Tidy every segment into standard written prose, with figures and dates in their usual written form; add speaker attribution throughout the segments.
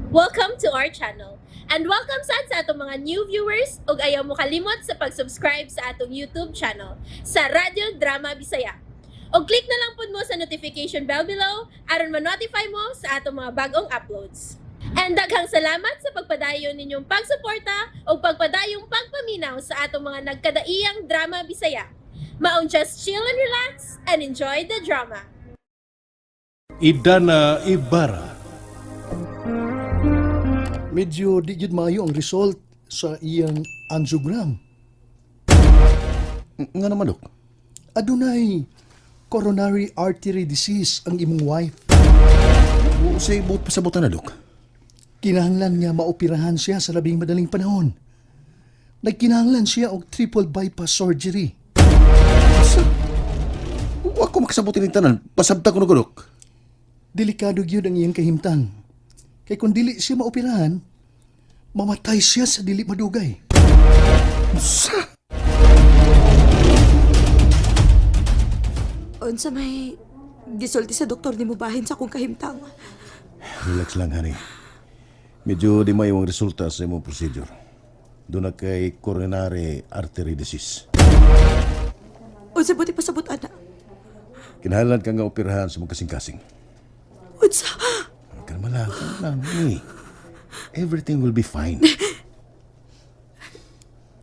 Speaker 1: Welcome to our channel. And welcome sa atong mga new viewers ug ayaw mo kalimot sa pag-subscribe sa atong YouTube channel sa Radio Drama Bisaya. O click na lang pud mo sa notification bell below aron ma-notify mo sa atong mga bagong uploads. And daghang salamat sa pagpadayon ninyong pagsuporta o pagpadayong pagpaminaw sa atong mga nagkadaiyang Drama Bisaya. Maong just chill and relax and enjoy the drama.
Speaker 2: Idana Ibarra.
Speaker 3: Medyo di jud maayo ang result sa iyang angiogram.
Speaker 4: Nga naman, Dok.
Speaker 3: Adunay coronary artery disease ang imong wife.
Speaker 4: Say, buot pasabutan na, Dok.
Speaker 3: Kinahanglan nga maoperahan siya sa labing madaling panahon. Nagkinahanglan siya og triple bypass surgery.
Speaker 4: Huwag ko makasabutin ng tanan. Pasabta ko na, Dok.
Speaker 3: Delikado gyud ang iyang kahimtang. Kay kung dili siya maoperahan, mamatay siya sa dili madugay.
Speaker 5: Unsa may gisulti sa doktor ni mo bahin sa akong kahimtang.
Speaker 4: Relax lang, honey. Medyo di may yung resulta sa imong procedure. Doon na kay coronary artery disease.
Speaker 5: Unsa buti pasabot ana?
Speaker 4: Kinahanglan ka nga operahan sa mong kasing-kasing.
Speaker 5: Unsa?
Speaker 4: Kalma lang, honey. Everything will be fine.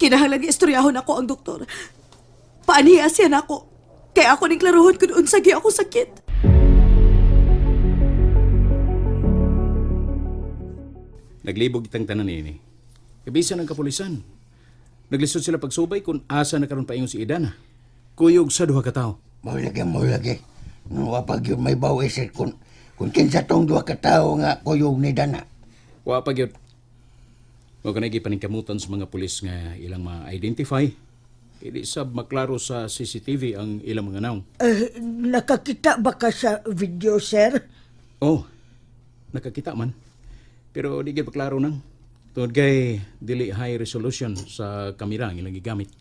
Speaker 5: Kinahanglan istoryahon ako ang doktor. Paaniya siya na ako. Kaya ako ning klaruhon kung unsa gi ako sakit.
Speaker 6: Naglibog itang tanan ini. Kabisan ang kapulisan. Naglisod sila pagsubay kung asa na karon paingon si Idana. Kuyog sa duha ka tawo.
Speaker 7: Mo lagi. No, wapag yun may bawi sir kung kinsa tong duha ka tawo nga kuyog ni Dana.
Speaker 6: Wa pa gyud. Wa ka paningkamutan sa mga pulis nga ilang ma-identify. Hindi sab maklaro sa CCTV ang ilang mga naong.
Speaker 8: Nakakita ba ka sa video, sir?
Speaker 6: Oh, nakakita man. Pero di gyud maklaro nang. Tungod kay dili high resolution sa kamera ang ilang gigamit.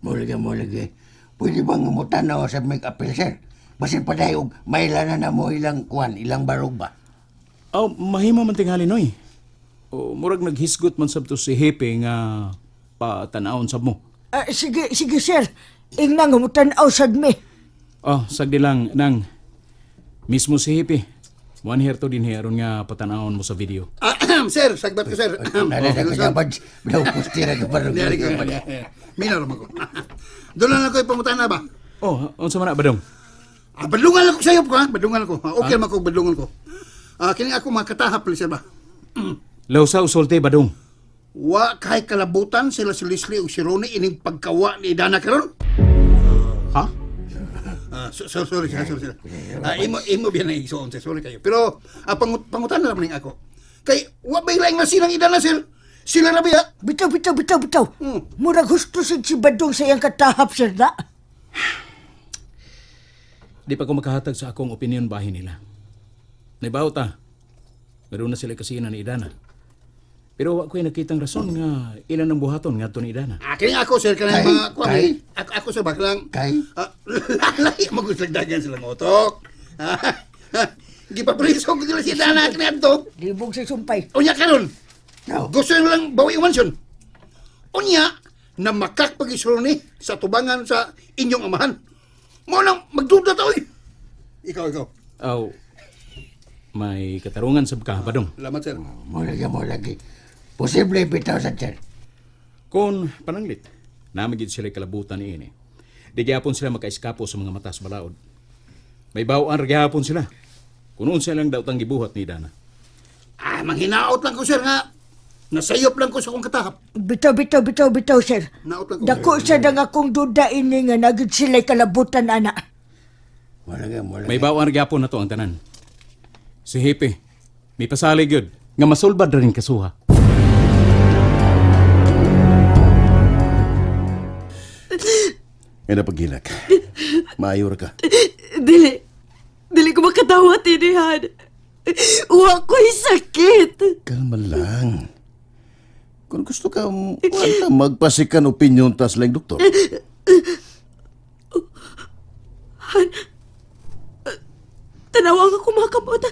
Speaker 7: Mo lagi. Pwede bang mutanaw sa make appeal sir? Basin pa dahil mailana na mo ilang ilang barog ba?
Speaker 6: Oh, mahimo man tingali noy. O murag naghisgot man sabto si Hepe nga patanawon sab mo.
Speaker 8: Sige, sir. Ingnang umutanaw sad mi.
Speaker 6: Oh, sagdi lang nang mismo si Hepe. One here to din aron nga patanawon mo sa video.
Speaker 9: Sir, sagbat ko, sir.
Speaker 7: Nalala ko niya ba? Daw pustira ka barog.
Speaker 9: Diyari ko. Minaw naman ko. Doon lang ako ipamutan na ba?
Speaker 6: Oh, unsa man na badong?
Speaker 9: Badlungan ako sa'yo ko, ha? Badlungan ko. Okay man ko, badlungan ko. Kini ako makatahap, sir ba?
Speaker 6: Lawsa usulte badong.
Speaker 9: Wa kay kalabutan sila si Leslie o si Ronnie ining pagkawa ni Dana karon.
Speaker 6: Ha?
Speaker 9: Sorry. Imo biyan na igsoon, sir. Sorry kayo. Pero, pangutan na naman ako. Kay, wa ba ilang na silang Idana, sir? Sila na ba?
Speaker 8: Bitaw. Murag gusto si Badong sa iyang katahap, sir na.
Speaker 6: Di pa ko makahatag sa akong opinion bahin nila. Naibaw ta. Meron na sila kasinan ni Idana. Pero wa ko'y nakitang rason nga ilan ang buhaton nga ni Idana.
Speaker 9: Kini ako, sir, kanang mga
Speaker 7: Kay?
Speaker 9: Ako, sir, baklang.
Speaker 7: Kay?
Speaker 9: Lalay, magusagdagan silang utok. Gipapriso ko nila si Dana kinadto.
Speaker 8: Libog sa sumpay.
Speaker 9: Unya karon.
Speaker 7: No.
Speaker 9: Gusto nyo lang bawi umansyon. Unya, na makakpag-isuro ni sa tubangan sa inyong amahan. Mo nang magduda ta, oy. Ikaw.
Speaker 6: Aw, may katarungan sa ka, badong.
Speaker 9: Salamat, sir.
Speaker 7: Mo lagi. Posible bitaw sa sir.
Speaker 6: Kung pananglit, namagid sila kalabutan ni ini. Di gyapon sila makaiskapo sa mga mata sa balaod. May bawaan gyapon sila. Kunoon silang daw tang gibuhat ni Dana.
Speaker 9: Manghinaot lang ko, sir, nga. Nasayop lang ko sa kong katahap.
Speaker 8: Bitaw, sir.
Speaker 9: Naot lang ko.
Speaker 8: Dako sa dang akong duda ini nga nagid sila'y kalabutan, ana.
Speaker 7: Mo lagi.
Speaker 6: May bawaan gyapon na to ang tanan. Si Hepe, may pasalig yun, nga masulbad rin kasuha.
Speaker 4: Nga napagilak. Maayur ka.
Speaker 5: Dili ko makatawa tinihan. Wa ko'y sakit.
Speaker 4: Kalma lang. Kung gusto ka, wala magpasikan opinion tas lang, doktor.
Speaker 5: Tanawang ako makamot.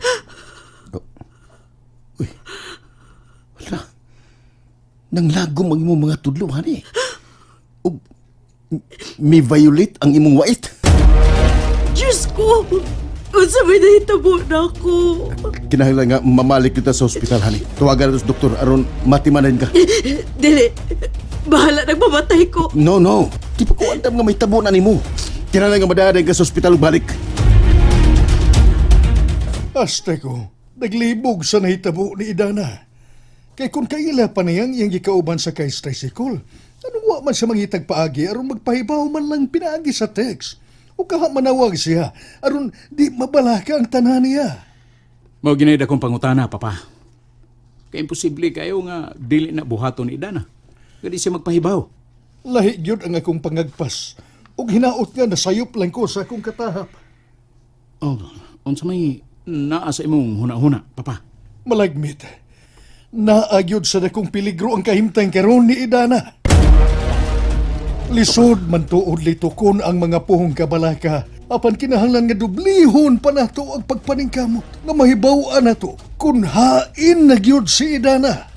Speaker 4: Nang lagom ang imong mga tudlo, hani. Ug may violet ang imong wait.
Speaker 5: Diyos ko! Unsa may nahitabo na ako?
Speaker 4: Kinahanglan nga mamalik kita sa ospital, hani. Tawagan nato sa doktor aron matimanan ka.
Speaker 5: Dili, bahala nagmamatay ko.
Speaker 4: No, no. Di pa ko andam nga may tabo na nimo. Kinahanglan nga madaday ka sa ospital ug balik.
Speaker 3: Aste ko, naglibog sa nahitabo ni Idana. Kay kung kaila pa niyang iyang gikauban sa kay tricycle, anong wa man siya mangitag paagi aron magpahibaw man lang pinaagi sa text. O kaha manawag siya, aron di mabalaka ang tanan niya.
Speaker 6: Mao ginayda kong pangutana, papa. Kaya imposible kayo nga dili na buhaton ni Idana. Kadi siya magpahibaw.
Speaker 3: Lahi gyud ang akong pangagpas. Ug hinaot nga nasayop lang ko sa akong katahap.
Speaker 6: Oh, unsa may naa sa imong huna-huna, papa?
Speaker 3: Malagmit. Naagyod sa dakong peligro ang kahimtang karon ni Idana. Lisod man tuod litukon ang mga puhong kabalaka. Apan kinahanglan nga dublihon pa nato ang pagpaningkamot nga mahibaw-an nato kung hain na gyud si Idana.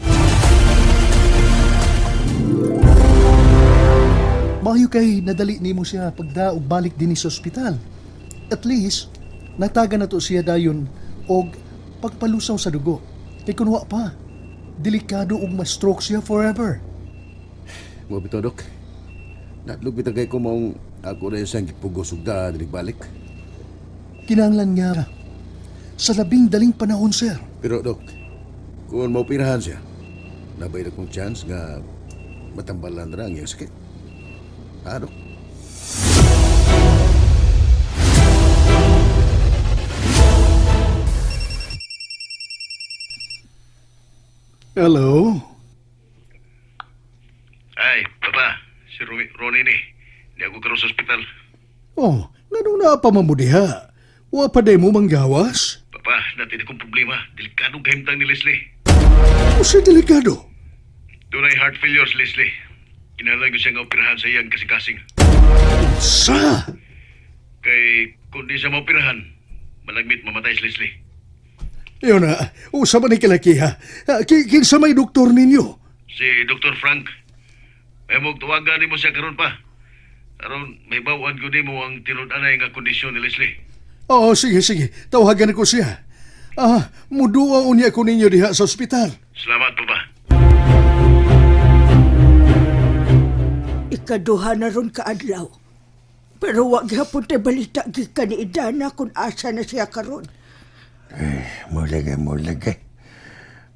Speaker 3: Mayo kay nadali nimo siya pagdaog balik din sa ospital. At least, nataga na to siya dayon og pagpalusaw sa dugo. Kay kunwa pa, delikado og ma-stroke siya forever.
Speaker 4: Mo bitaw, Dok. Natlog bitaw kay ko maong ako na isang gipugos ug da dili balik.
Speaker 3: Kinahanglan nga sa labing daling panahon, sir.
Speaker 4: Pero, Dok, kung maupirahan siya, nabay na kong chance nga matambalan na ang iyang sakit. Ha, Dok?
Speaker 3: Hello?
Speaker 2: Ay, papa, si Ronnie ni. Hindi ako karoon sa ospital.
Speaker 3: Oh, nanong na pa mamudiha? Wa pa day mo manggawas?
Speaker 2: Papa, natin akong problema. Delikadong kahimtang ni Leslie.
Speaker 3: O siya delikado?
Speaker 2: Doon ay heart failure si Leslie. Kinahanglan ko siya nga operahan sa iyang kasing-kasing.
Speaker 3: Sa?
Speaker 2: Kay kung di siya maoperahan, malagmit mamatay si Leslie.
Speaker 3: Yun na, usa man ni kalakiha. Kinsa may doktor ninyo?
Speaker 2: Si Dr. Frank. May magtuwagan ni mo siya karon pa. Aron may bawaan ko mo ang tinud-anay nga kondisyon ni Leslie.
Speaker 3: Oo, sige, sige. Tawagan ko siya. Mudua unya ko ninyo diha sa ospital.
Speaker 2: Salamat, papa.
Speaker 8: Ikaduha na ron kaadlaw. Pero wag hapon tayo balita gikan ni Idana kung asa na siya karon.
Speaker 7: Mulagay.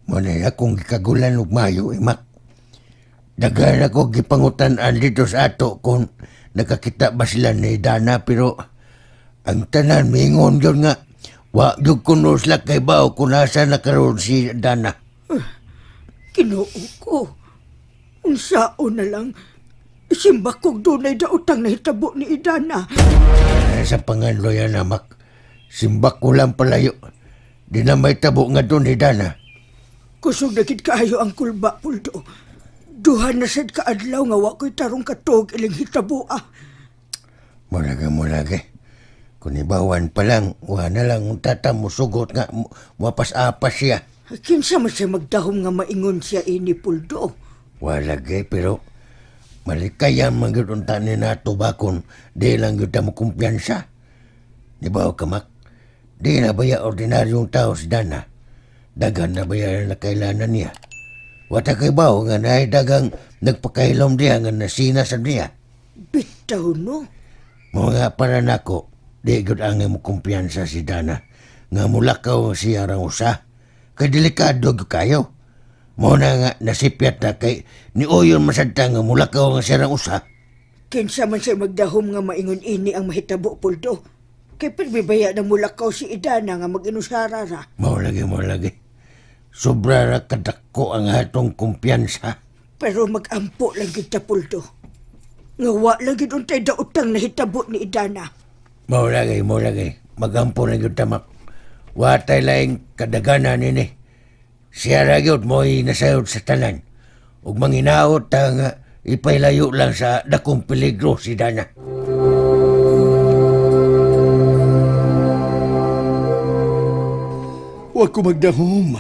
Speaker 7: Mulay akong gikagulan ug mayo, Mak. Dagan ako gipangutan-an dito sa ato kung nakakita ba sila ni Dana, pero ang tanan mingon yun nga, wa yun kuno sila kay bao kung nasa na karoon si Dana.
Speaker 8: Kinuo ko. Unsaon na lang. Simba kong dunay daotang nahitabo ni Idana.
Speaker 7: Sa panganlo yan, Mak. Simbak ko lang palayo. Di na may tabo nga doon ni Dana.
Speaker 8: Kusog na gid kaayo ang kulba, Puldo. Duha na sad kaadlaw nga wa ko'y tarong katog iling hitabo
Speaker 7: Mulagay. Kung ibawan pa lang, wa na lang ang tata mo sugot nga mapas-apas siya.
Speaker 8: Kinsa man siya magdahom nga maingon siya ini, Puldo.
Speaker 7: Walagay, pero malikayan man yun ang tanin na tubakon. Di lang yun mo kumpiyansa. Di ba, Kamak? Di na ba ya ordinaryong tao si Dana? Dagan na ba ya na kailanan niya? Wata kay ba nga na dagang nagpakailom diya nga nasina sa niya?
Speaker 8: Bitaw, no?
Speaker 7: Mga para nako, di gud ang mo kumpiyansa si Dana. Nga mulakaw siya rang usa. Kay delikado gyud kayo. Mo na nga nasipyat na kay ni Oyon masadta nga mulakaw nga siya rang usa.
Speaker 8: Kinsa man siya magdahom nga maingon ini ang mahitabo, Puldo. Kay pirbibaya na mulakaw si Idana nga mag-inusara ra.
Speaker 7: Maulagi. Sobra ra kadako ang atong kumpiyansa.
Speaker 8: Pero mag-ampo lang kita, Puldo. Nga wa lang gid untay daotang nahitabo ni Idana.
Speaker 7: Maulagi. Magampo na yun tamak. Watay laing kadaganan nini. Siya ra gyud mo'y nasayod sa tanan. Ug manginaot nga ipailayo lang sa dakong peligro si Dana.
Speaker 3: Huwag ko magdahom.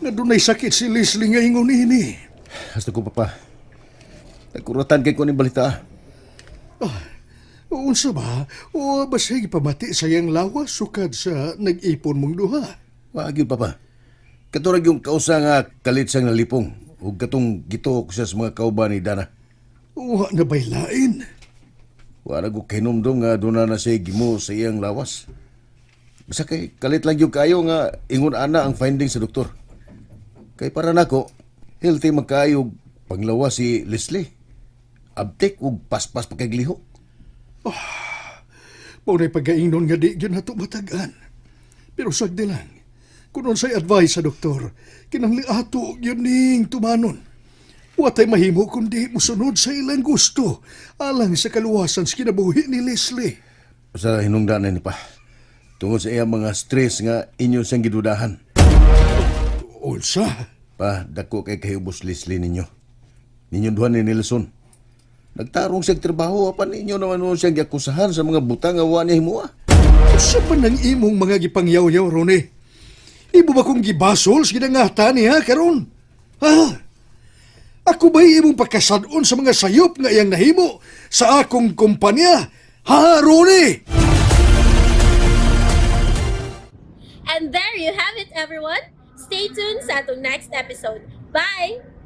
Speaker 3: Nga dunay sakit si Leslie nga ingon ini.
Speaker 4: Hasta ko, Papa. Nagkuratan kay ko ni balita.
Speaker 3: Unsa ba? O basig pamati sayang lawas sukad sa nag-ipon mong duha?
Speaker 4: Wag yun, Papa. Katurag yung kausa nga kalit sang nalipong. O katong gito ko siya sa mga kauban ni Dana.
Speaker 3: Wa na baylain.
Speaker 4: Wala ko kinumdum nga doon na siya gimo sa iyang lawas. Basta kay kalit lang yung kayo nga ingon ana ang finding sa doktor. Kay para nako, healthy magkayo panglawas si Leslie. Abtek ug paspas pagkagliho.
Speaker 3: Maunay pagkaingnon nga di yun nato matagan. Pero sagdi lang, kung unsay advice sa doktor, kinangli ato yun ning tumanon. Watay mahimo kundi musunod sa ilang gusto, alang sa kaluwasan sa kinabuhi ni Leslie.
Speaker 4: Sa hinungdan ni pa. Tungod sa iyang mga stress nga inyo siyang gidudahan.
Speaker 3: Unsa?
Speaker 4: Pa, dako kay kahibos Leslie ninyo. Ninyo duhan ni Nelson. Nagtarong siyang trabaho, apan ninyo naman mo siyang giakusahan sa mga butang nga wa niya himuha.
Speaker 3: Sa pa nang imong mga gipangyaw-yaw ron eh? Ibo ba kong gibasol sa ginangata niya karon? Ha? Ako ba'y imong pagkasadon sa mga sayop nga iyang nahimo sa akong kumpanya? Ha, Ronnie?
Speaker 1: And there you have it, everyone. Stay tuned sa atong next episode. Bye!